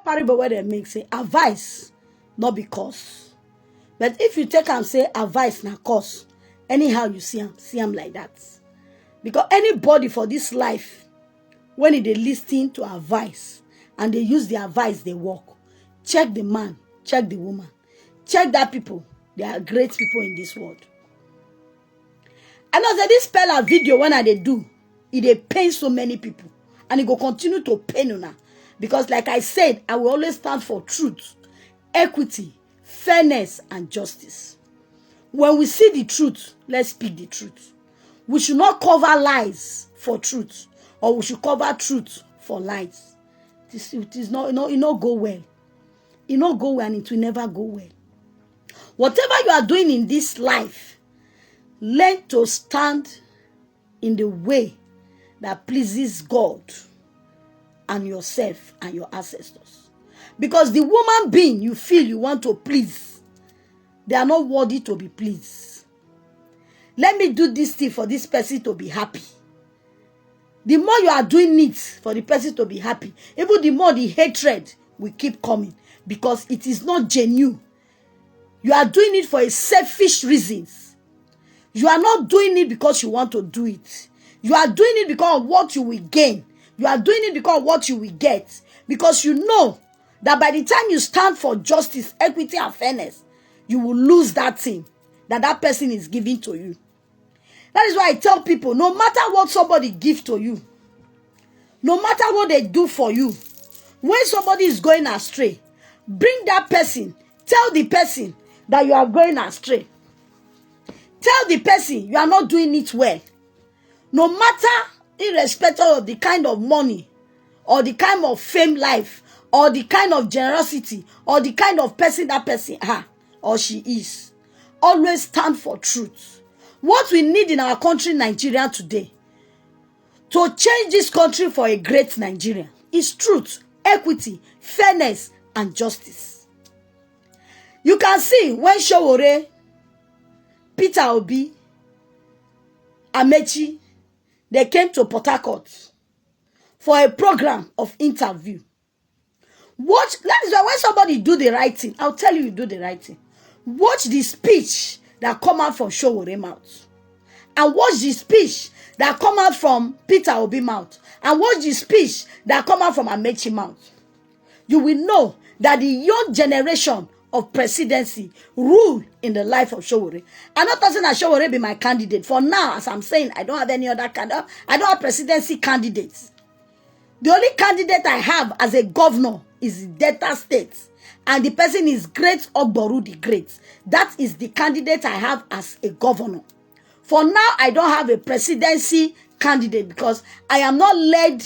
parable where they make say advice, not because. But if you take and say advice na cause, anyhow you see him like that. Because anybody for this life, when they listen to advice and they use the advice, they work. Check the man, check the woman, check that people. They are great people in this world. And as this spell a video when they do, it pain so many people. And it will continue to pain you now. Because like I said, I will always stand for truth, equity, fairness, and justice. When we see the truth, let's speak the truth. We should not cover lies for truth, or we should cover truth for lies. It not go well. It not go well, and it will never go well. Whatever you are doing in this life, learn to stand in the way that pleases God and yourself and your ancestors. Because the woman being you feel you want to please, they are not worthy to be pleased. Let me do this thing for this person to be happy. The more you are doing it for the person to be happy, even the more the hatred will keep coming, because it is not genuine. You are doing it for a selfish reasons. You are not doing it because you want to do it. You are doing it because of what you will gain. You are doing it because of what you will get. Because you know that by the time you stand for justice, equity, and fairness, you will lose that thing that person is giving to you. That is why I tell people, no matter what somebody gives to you, no matter what they do for you, when somebody is going astray, bring that person, tell the person that you are going astray. Tell the person you are not doing it well. No matter, irrespective of the kind of money, or the kind of fame life, or the kind of generosity, or the kind of person that person her or she is. Always stand for truth. What we need in our country, Nigeria, today, to change this country for a great Nigeria, is truth, equity, fairness, and justice. You can see when Søwore, Peter Obi, Amaechi, they came to Port Harcourt for a program of interview. Watch, that is why when somebody do the right thing, I'll tell you do the right thing. Watch the speech that come out from Søwore mouth. And watch the speech that come out from Peter Obi mouth. And watch the speech that come out from Amaechi mouth. You will know that the young generation of presidency rule in the life of Søwore. I'm not saying that Søwore be my candidate. For now, as I'm saying, I don't have any other candidate. I don't have presidency candidates. The only candidate I have as a governor is Delta State. And the person is Great Ogboru the Great. That is the candidate I have as a governor. For now, I don't have a presidency candidate because I am not led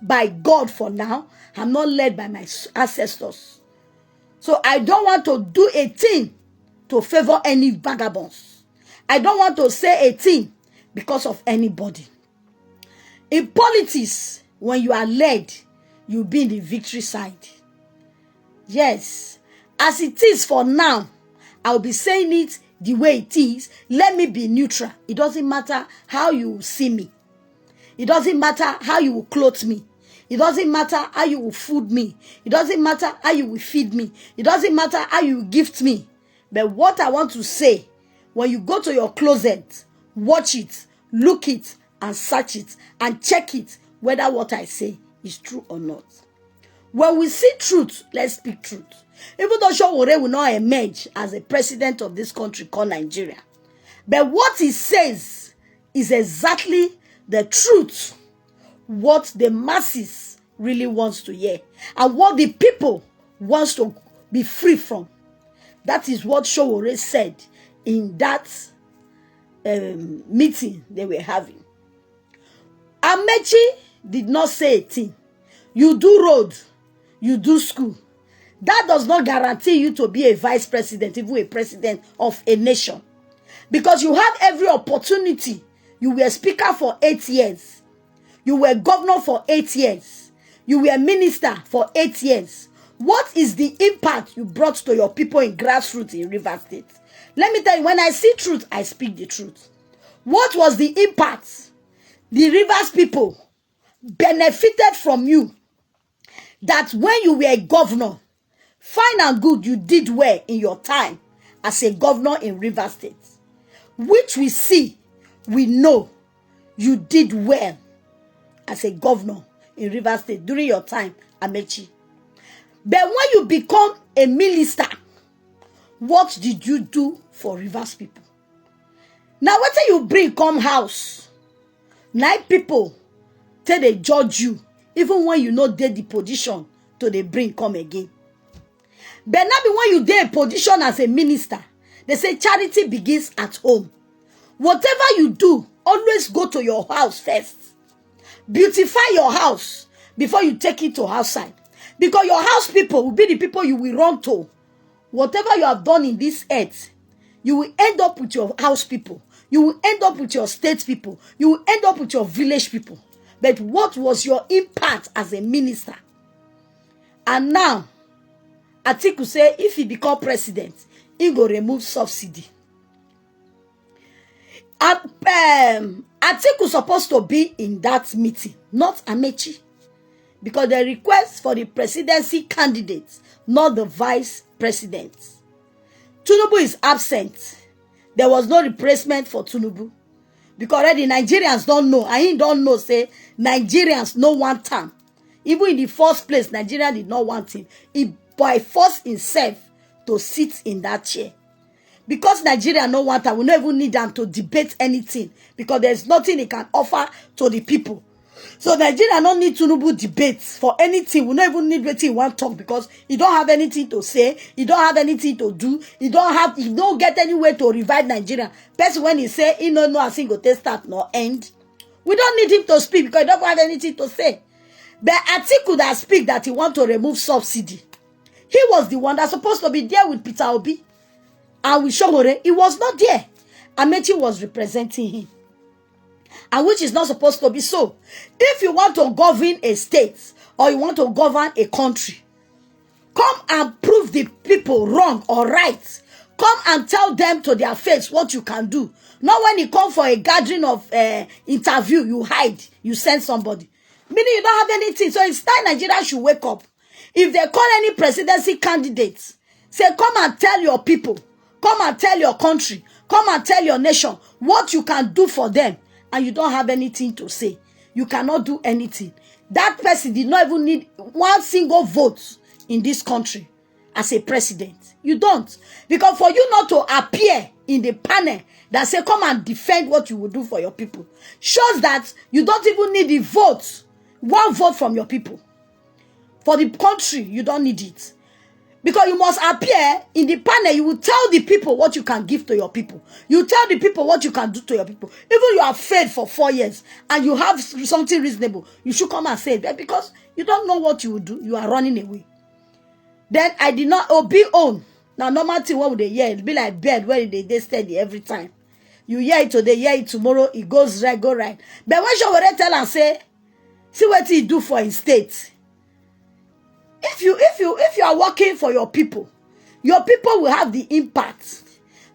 by God for now. I'm not led by my ancestors. So I don't want to do a thing to favor any vagabonds. I don't want to say a thing because of anybody. In politics, when you are led, you'll be in the victory side. Yes. As it is for now, I'll be saying it the way it is. Let me be neutral. It doesn't matter how you see me. It doesn't matter how you will clothe me. It doesn't matter how you will food me. It doesn't matter how you will feed me. It doesn't matter how you will gift me. But what I want to say, when you go to your closet, watch it, look it, and search it, and check it, whether what I say is true or not. When we see truth, let's speak truth. Even though Søwore will not emerge as a president of this country called Nigeria, but what he says is exactly the truth, what the masses really wants to hear, and what the people wants to be free from. That is what Søwore said in that meeting they were having. Amaechi did not say a thing. You do road, you do school. That does not guarantee you to be a vice president, even a president of a nation. Because you have every opportunity. You were speaker for 8 years. You were governor for 8 years. You were minister for 8 years. What is the impact you brought to your people in grassroots in Rivers State? Let me tell you, when I see truth, I speak the truth. What was the impact the Rivers people benefited from you that when you were a governor, fine and good, you did well in your time as a governor in Rivers State, which we see, we know you did well as a governor in Rivers State during your time, Amaechi. But when you become a minister, what did you do for Rivers people? Now, what you bring come house? 9 people till they judge you, even when you know they the position to they bring come again. But now when you dey a position as a minister, they say charity begins at home. Whatever you do, always go to your house first. Beautify your house before you take it to outside. Because your house people will be the people you will run to. Whatever you have done in this earth, you will end up with your house people. You will end up with your state people. You will end up with your village people. But what was your impact as a minister? And now, Atiku say if he become president, he go remove subsidy. Atiku supposed to be in that meeting, not Amaechi. Because the request for the presidency candidate, not the vice president. Tinubu is absent. There was no replacement for Tinubu. Because already Nigerians don't know. And he don't know, say, Nigerians no want him. Even in the first place, Nigeria did not want him. He by force himself to sit in that chair. Because Nigeria no want him, we don't even need them to debate anything. Because there's nothing he can offer to the people. So Nigeria don't need Tinubu debates for anything. We don't even need what he want to talk because he don't have anything to say. He don't have anything to do. He don't get any way to revive Nigeria. Person when he say he no a single test start nor end. We don't need him to speak because he don't have anything to say. But Atiku that speak that he want to remove subsidy. He was the one that's supposed to be there with Peter Obi and with Søwore. He was not there. Amaechi was representing him. And which is not supposed to be so. If you want to govern a state or you want to govern a country, come and prove the people wrong or right. Come and tell them to their face what you can do. Not when you come for a gathering of interview, you hide, you send somebody. Meaning you don't have anything. So it's time Nigeria should wake up. If they call any presidency candidates, say come and tell your people, come and tell your country, come and tell your nation what you can do for them. And you don't have anything to say. You cannot do anything. That person did not even need one single vote in this country as a president. You don't. Because for you not to appear in the panel that say, come and defend what you will do for your people, shows that you don't even need the vote. One vote from your people. For the country, you don't need it. Because you must appear in the panel. You will tell the people what you can give to your people. You tell the people what you can do to your people. Even you have failed for 4 years and you have something reasonable, you should come and say it. Because you don't know what you will do. You are running away. Then I did not be on. Now, normal thing, what would they hear? It'll be like bed where they steady every time. You hear it today, hear it tomorrow, it goes right, go right. But when Søwore tell and say, see what he do for his state. If you are working for your people will have the impact.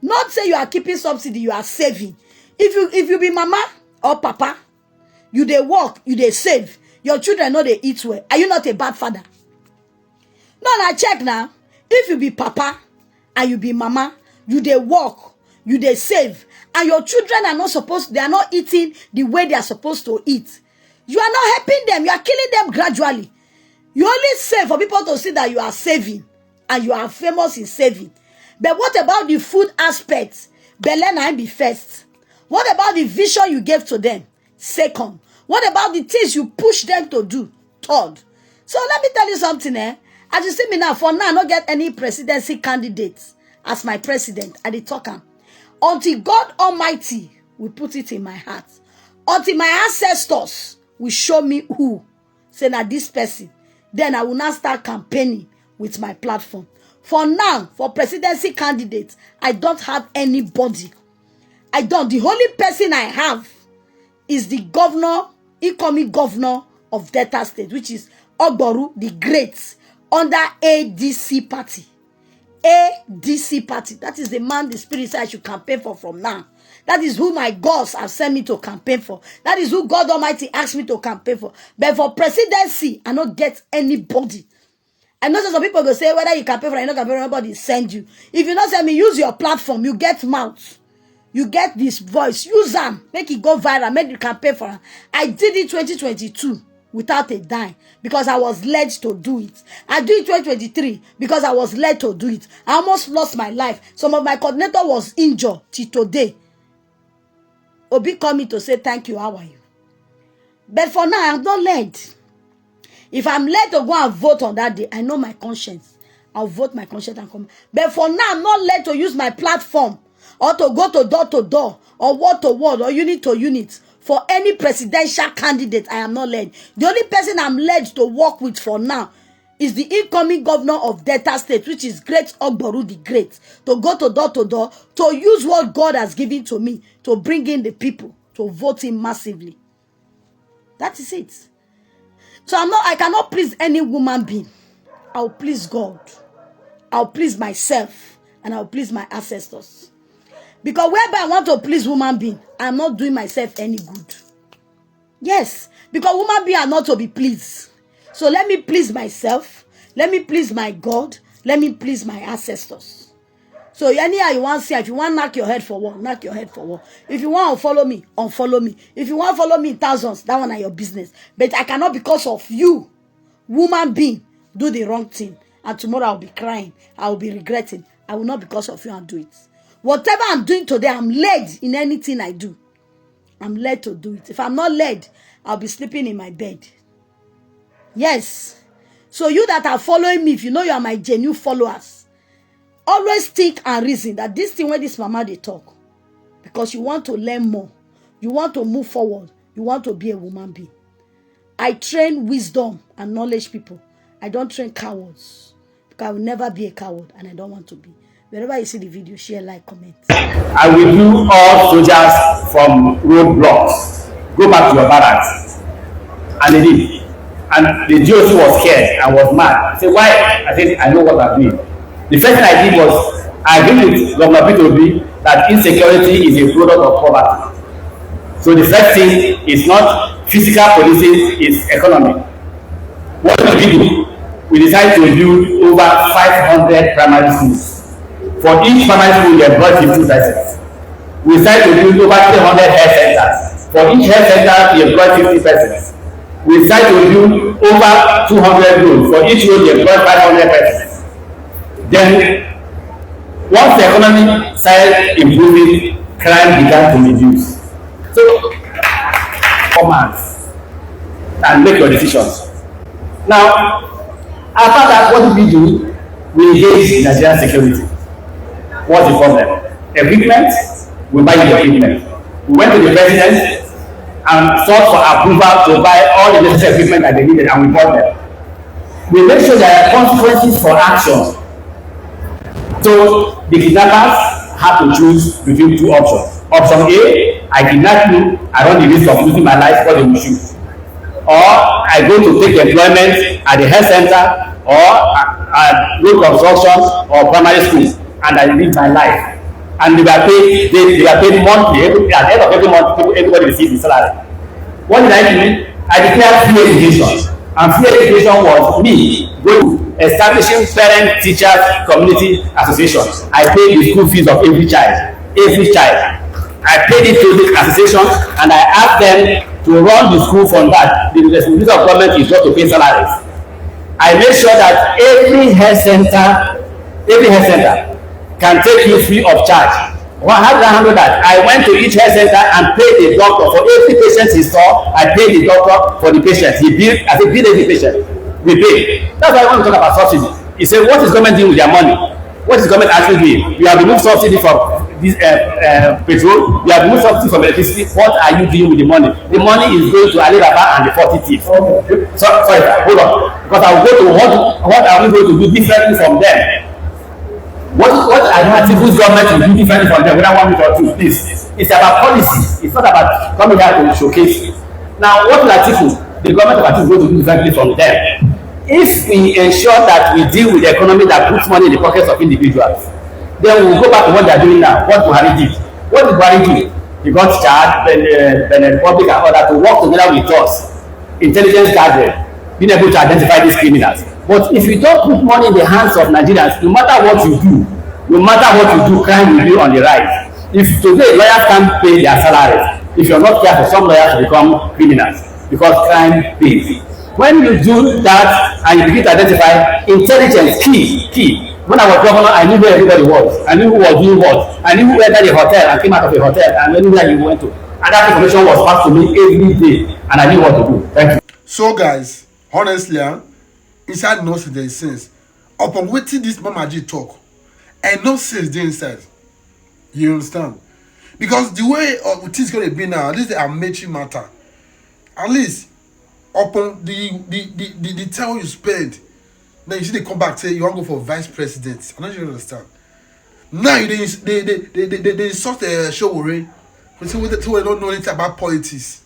Not say you are keeping subsidy, you are saving. If you be mama or papa, you they work, you they save. Your children know they eat well. Are you not a bad father? No, now check now. If you be papa and you be mama, you they work, you they save, and your children are they are not eating the way they are supposed to eat. You are not helping them. You are killing them gradually. You only save for people to see that you are saving and you are famous in saving. But what about the food aspect? Belen and be first. What about the vision you gave to them? Second. What about the things you push them to do? Third. So let me tell you something, As you see me now, for now, I don't get any presidency candidates as my president at the talker. Until God Almighty will put it in my heart. Until my ancestors will show me who. Say now this person. Then I will now start campaigning with my platform. For now, for presidency candidates, I don't have anybody. I don't. The only person I have is the governor, incoming governor of Delta State, which is Ogboru the Great, under ADC party. ADC party. That is the man the spirit said I should campaign for from now. That is who my gods have sent me to campaign for. That is who God Almighty asked me to campaign for. But for presidency, I don't get anybody. I know some people go say whether you campaign for or you don't campaign for, nobody send you. If you don't send me, use your platform. You get mouth. You get this voice. Use them. Make it go viral. Make you campaign for them. I did it 2022 without a dime because I was led to do it. I did it 2023 because I was led to do it. I almost lost my life. Some of my coordinator was injured till today. Obi called me to say thank you. How are you? But for now, I'm not led. If I'm led to go and vote on that day, I know my conscience. I'll vote my conscience and come. But for now, I'm not led to use my platform or to go to door or word to word or unit to unit for any presidential candidate. I am not led. The only person I'm led to work with for now is the incoming governor of Delta State, which is Great Ogboru the Great, to go to door, to use what God has given to me to bring in the people to vote him massively. That is it. So I cannot please any woman being. I'll please God. I'll please myself. And I'll please my ancestors. Because whereby I want to please woman being, I'm not doing myself any good. Yes. Because woman being are not to be pleased. So let me please myself. Let me please my God. Let me please my ancestors. So anyhow you want to say, if you want to knock your head for what, knock your head for what. If you want to unfollow me, unfollow me. If you want to follow me in thousands, that one are your business. But I cannot, because of you, woman being, do the wrong thing. And tomorrow I'll be crying. I will be regretting. I will not, because of you, and do it. Whatever I'm doing today, I'm led in anything I do. I'm led to do it. If I'm not led, I'll be sleeping in my bed. Yes. So you that are following me, if you know you are my genuine followers, always think and reason that this thing where this mama they talk, because you want to learn more, you want to move forward, you want to be a woman being. I train wisdom and knowledge people. I don't train cowards, because I will never be a coward, and I don't want to be. Wherever you see the video, share, like, comment. I will do all soldiers from roadblocks go back to your barracks, and they did. And the GOC was scared and was mad. I said, why? I said, I know what I'm doing. The first thing I did was, I agreed with Governor P2B that insecurity is a product of poverty. So the first thing is not physical policing, it's economy. What did we do? We decided to build over 500 primary schools. For each primary school, we employed 50 persons. We decided to build over 300 health centers. For each health center, we employed 50 persons. We decided to build over 200 roads. For each road, we employed 500 persons. Then, once the economy started improving, crime began to reduce. So, commands and make your decisions. Now, after that, what did we do? We engaged in Nigerian security. What's the problem? Equipment, we buy the equipment. We went to the president and sought for approval to buy all the necessary equipment that they needed, and we bought them. We made sure there are consequences for action. So the kidnappers have to choose between two options. Option A, I kidnap you, I run the risk of losing my life because they will shoot. Or I go to take employment at the health center or at road construction or primary school, and I live my life. And they are paid monthly. At the end of every month, everybody receives the salary. What did I do? I declared free education. And free education was me going to establishing parent teachers community association. I paid the school fees of every child. I paid it to the association, and I asked them to run the school from that. The responsibility of government is not to pay salaries. I made sure that every health center can take you free of charge. Well, how did I handle that? I went to each health center and paid the doctor for every patient he saw. I paid the doctor for the patient. He billed, I said, bill every patient. We pay. That's why I want to talk about subsidy. He said, what is government doing with their money? What is government actually doing? You have removed subsidy from this petrol. You have removed subsidy from electricity. What are you doing with the money? The money is going to Alibaba and the 40 thieves. Sorry, hold on. Because I will go to what are we going to do differently from them? What articles government will do differently from them, whether 1 week or 2, please. It's about policy. It's not about coming here to showcase. Now, what articles the government of Atiku going to do differently from them? If we ensure that we deal with the economy that puts money in the pockets of individuals, then we will go back to what they are doing now, what Buhari did. What did Buhari do? He got Chad, Benin Republic and other to work together with us, intelligence gathering, being able to identify these criminals. But if you don't put money in the hands of Nigerians, no matter what you do, crime will be on the rise. If today lawyers can't pay their salaries, if you're not careful, some lawyers will become criminals because crime pays. When you do that and you begin to identify intelligence, key. When I was governor, I knew where everybody was. I knew who was doing what. I knew who entered a hotel and came out of a hotel and anywhere you went to. And that information was passed to me every day, and I knew what to do. Thank you. So, guys, honestly, inside no sense there is sense. Upon waiting this Mama G talk, and no sense there inside. You understand? Because the way things gonna be now, at least the Amaechi matter. At least upon the time you spend. Then you see they come back say you want to go for vice president. I don't really understand. Now they insult Søwore. We say we don't know anything about politics.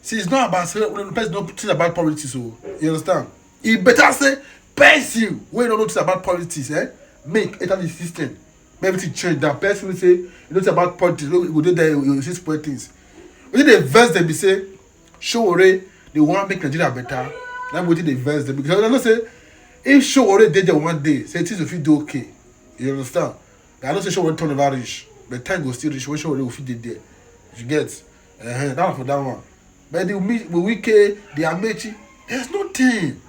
See, it's not about when the person don't know things about politics. So you understand? It better say person we don't know things about politics. Make enter the system. Maybe to change that person will say you know about politics. We go there you see spoil things. We did the verse them be say Søwore they want to make Nigeria better. Now we did the verse them because I don't say. If Søwore did there one day, say things will feel do okay. You understand? I don't say Søwore turn over rich, but time go still rich. When Søwore will feel there, you get. That for that one. But the wicked, the Amaechi, there's nothing.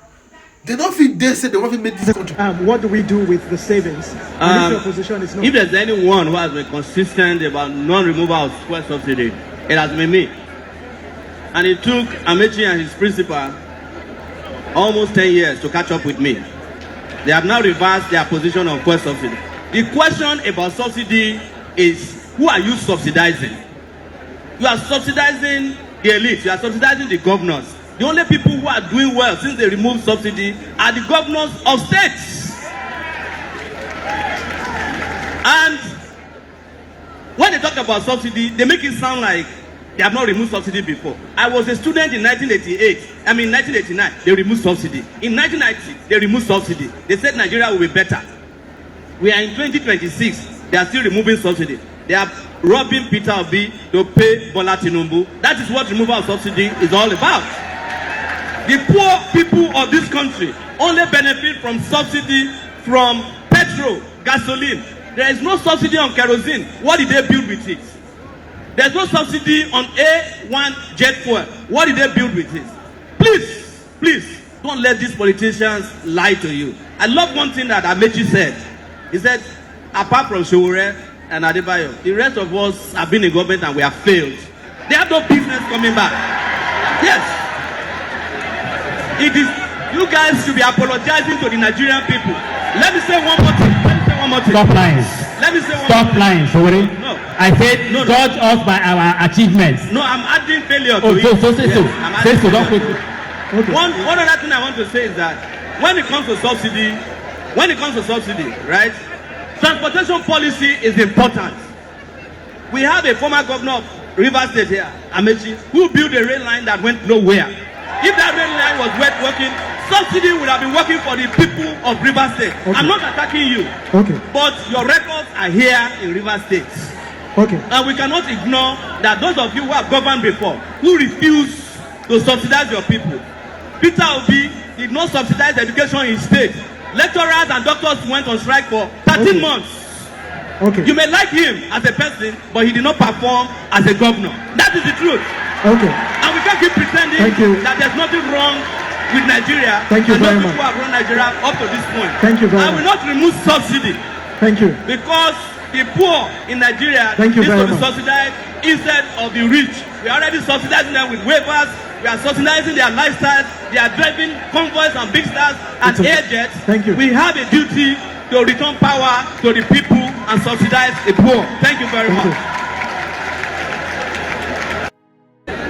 They don't feel they say they want to make this country. What do we do with the savings? Your position is no. If there's anyone who has been consistent about non-removal of fuel subsidy, it has been me. And it took Amaechi and his principal almost 10 years to catch up with me. They have now reversed their position on fuel subsidy. The question about subsidy is, who are you subsidizing? You are subsidizing the elite, you are subsidizing the governors. The only people who are doing well since they removed subsidy are the governors of states. And when they talk about subsidy, they make it sound like they have not removed subsidy before. I was a student in 1989, they removed subsidy. In 1990, they removed subsidy. They said Nigeria will be better. We are in 2026, they are still removing subsidy. They are robbing Peter Obi to pay Bola Tinubu. That is what removal of subsidy is all about. The poor people of this country only benefit from subsidy from petrol, gasoline. There is no subsidy on kerosene. What did they build with it? There's no subsidy on A1 jet fuel. What did they build with it? Please, don't let these politicians lie to you. I love one thing that Amaechi said. He said, apart from Søwore and Adebayo, the rest of us have been in government and we have failed. They have no business coming back. Yes. It is, you guys should be apologizing to the Nigerian people. Let me say one more thing. Stop lying. Let me say one Stop lying, Søwore. No. I said, no. Judge us by our achievements. No, I'm adding failure to it. Say so. Don't put it. Okay. One other thing I want to say is that when it comes to subsidy, right, transportation policy is important. We have a former governor of Rivers State here, Amaechi, who built a rail line that went nowhere. If that rail line was working, subsidy would have been working for the people of Rivers State. Okay. I'm not attacking you. Okay. But your records are here in Rivers State. Okay. And we cannot ignore that those of you who have governed before, who refuse to subsidize your people. Peter Obi did not subsidize education in state. Lecturers and doctors went on strike for 13 months. Okay. You may like him as a person, but he did not perform as a governor. That is the truth. Okay. And we can't keep pretending that there's nothing wrong with Nigeria. Thank you very much. People have run Nigeria up to this point. Thank you very much. I will not remove subsidy. Thank you. Because the poor in Nigeria needs to be subsidized instead of the rich. We are already subsidizing them with waivers. We are subsidizing their lifestyles. They are driving convoys and big stars and air jets. Thank you. We have a duty to return power to the people and subsidize the poor. Thank you very much.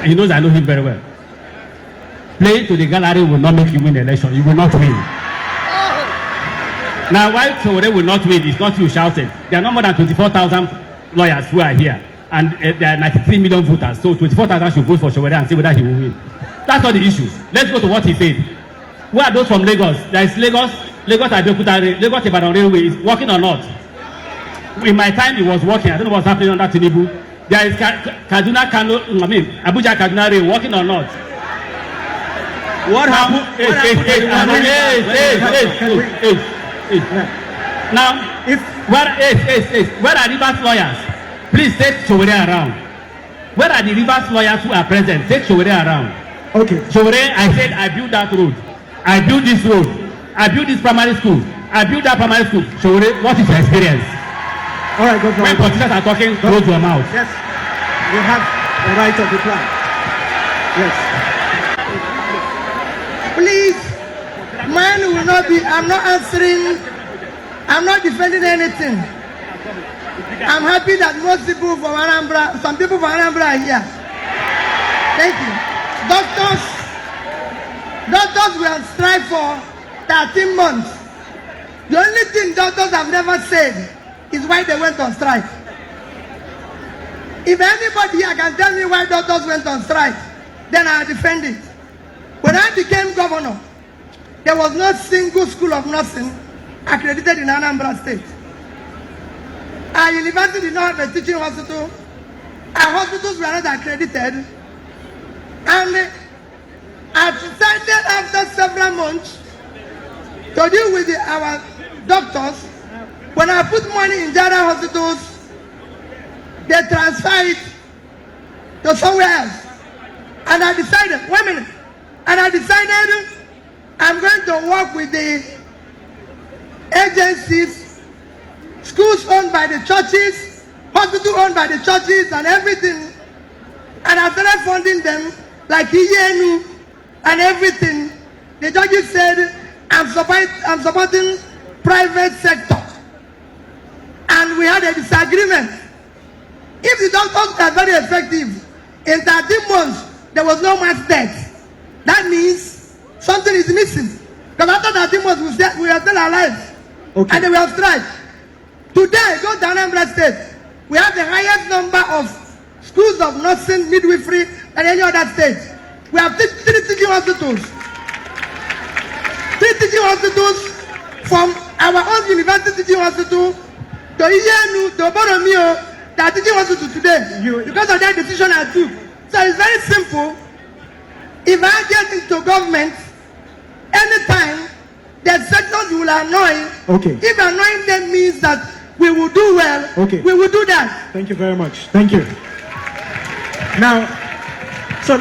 He knows I know him very well. Play to the gallery will not make you win the election. You will not win. Now, why Søwore will not win is not you shouting. There are no more than 24,000 lawyers who are here. And there are 93 million voters. So 24,000 should vote for Søwore and see whether he will win. That's not the issue. Let's go to what he said. Who are those from Lagos? There is Lagos Abeokuta, Lagos Ibadan Railway is working or not? In my time, he was working. I don't know what's happening under Tinubu. There is Kaduna, Abuja, Kaduna Rail, working or not? What happened? Now, where are Rivers lawyers? Please take Søwore around. Where are the Rivers lawyers who are present? Take Søwore around. Okay. Søwore, I said I built that road. I built this road. I built this primary school. I built that primary school. Søwore, what is your experience? All right, go for When it. politicians are talking, close your mouth. Yes, you have the right of reply. Yes. Please, mine will not be, I'm not answering, I'm not defending anything. I'm happy that most people from Anambra, some people from Anambra are here. Thank you. Doctors will strike for 13 months. The only thing doctors have never said is why they went on strike. If anybody here can tell me why doctors went on strike, then I'll defend it. When I became governor, there was no single school of nursing accredited in Anambra State. Our university did not have a teaching hospital. Our hospitals were not accredited. And I decided after several months to deal with our doctors. When I put money in general hospitals, they transfer it to somewhere else. And I decided, wait a minute, and I decided I'm going to work with the agencies, schools owned by the churches, hospitals owned by the churches and everything. And I started funding them like Iyenu and everything. The judges said, I'm supporting private sector. And we had a disagreement. If the doctors are very effective, in 13 months, there was no mass death. That means something is missing. Because after 13 months, we are still alive. Okay. And they will strike. Today, go to Anambra State. We have the highest number of schools of nursing, midwifery, than any other state. We have three teaching hospitals. 3 teaching hospitals from our own university teaching hospital to Iyenu, to Boromio, that teaching hospital today. Because of that decision I took. So it's very simple. If I get into government, anytime, the sectors will annoy. Okay. If annoying them means that we will do well, okay, we will do that. Thank you very much. Thank you. Now, so